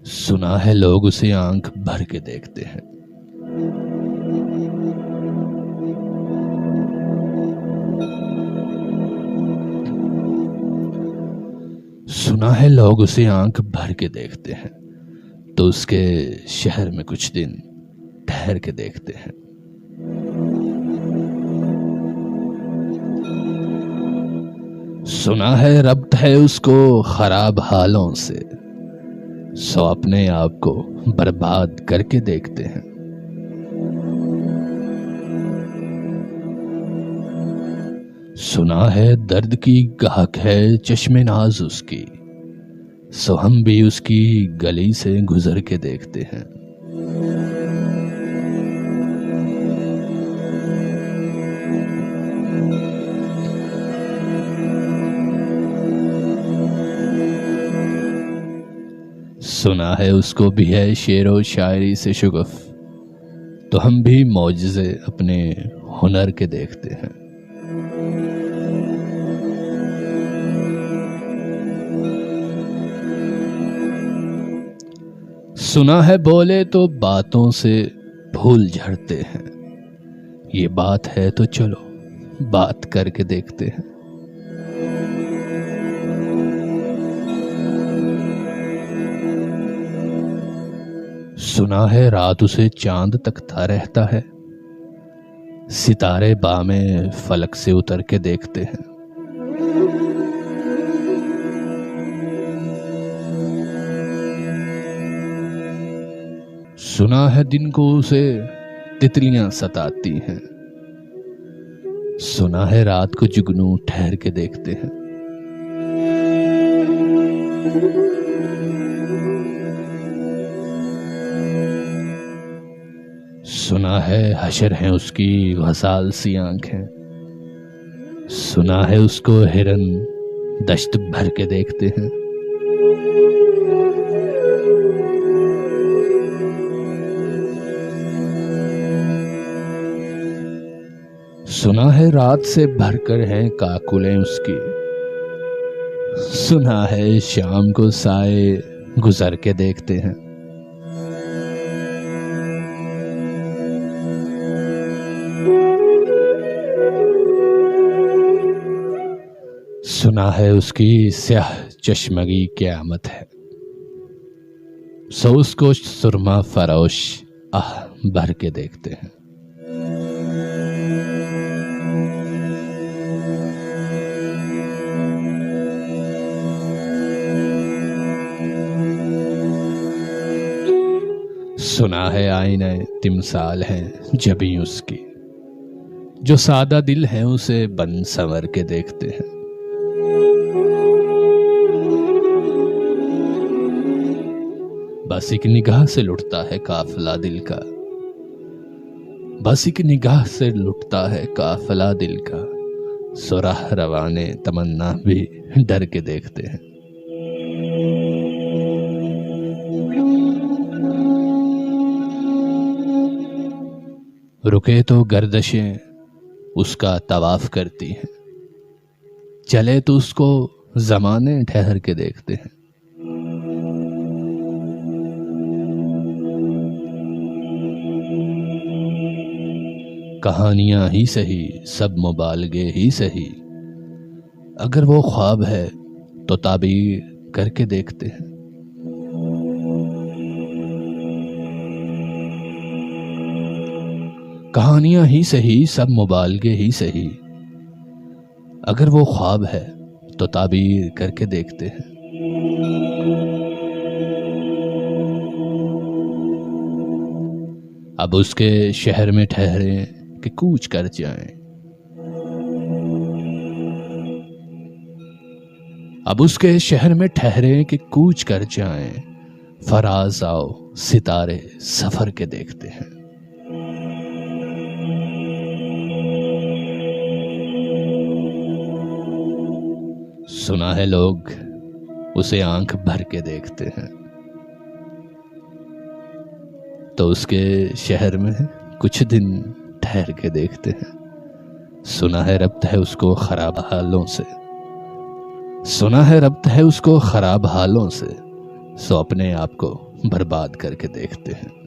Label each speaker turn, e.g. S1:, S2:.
S1: सुना है लोग उसे आंख भर के देखते हैं। सुना है लोग उसे आंख भर के देखते हैं, तो उसके शहर में कुछ दिन ठहर के देखते हैं। सुना है रब्त है उसको खराब हालों से, सो अपने आप को बर्बाद करके देखते हैं। सुना है दर्द की गाहक है चश्मे नाज उसकी, सो हम भी उसकी गली से गुजर के देखते हैं। सुना है उसको भी है शेरो शायरी से शुगफ, तो हम भी मौजज़े अपने हुनर के देखते हैं। सुना है बोले तो बातों से फूल झड़ते हैं, ये बात है तो चलो बात करके देखते हैं। सुना है रात उसे चांद तकता रहता है, सितारे बामें फलक से उतर के देखते हैं। सुना है दिन को उसे तितलियां सताती हैं, सुना है रात को जुगनू ठहर के देखते हैं। सुना है हशर हैं उसकी गसाल सी आंखें, सुना है उसको हिरन दश्त भर के देखते हैं। सुना है रात से भरकर हैं काकुलें उसकी, सुना है शाम को साए गुजर के देखते हैं। सुना है उसकी स्याह चश्मगी क़यामत है, सो उसको सुरमा फरोश आह भर के देखते हैं। सुना है आईने तिमसाल हैं जबी उसकी, जो सादा दिल है उसे बन संवर के देखते हैं। बस एक निगाह से लुटता है काफिला दिल का, बस एक निगाह से लुटता है काफिला दिल का, सुराह रवाने तमन्ना भी डर के देखते हैं। रुके तो गर्दशें उसका तवाफ करती हैं, चले तो उसको जमाने ठहर के देखते हैं। कहानियां ही सही सब मुबालगे ही सही, अगर वो ख्वाब है तो ताबीर करके देखते हैं। कहानियां ही सही सब मुबालगे ही सही, अगर वो ख्वाब है तो ताबीर करके देखते हैं। अब उसके शहर में ठहरे कि कूच कर जाएं, अब उसके शहर में ठहरे कि कूच कर जाएं, फराज आओ सितारे सफर के देखते हैं। सुना है लोग उसे आंख भर के देखते हैं, तो उसके शहर में कुछ दिन ठहर के देखते हैं। सुना है रब्त है उसको खराब हालों से, सुना है रब्त है उसको खराब हालों से, सो अपने आप को बर्बाद करके देखते हैं।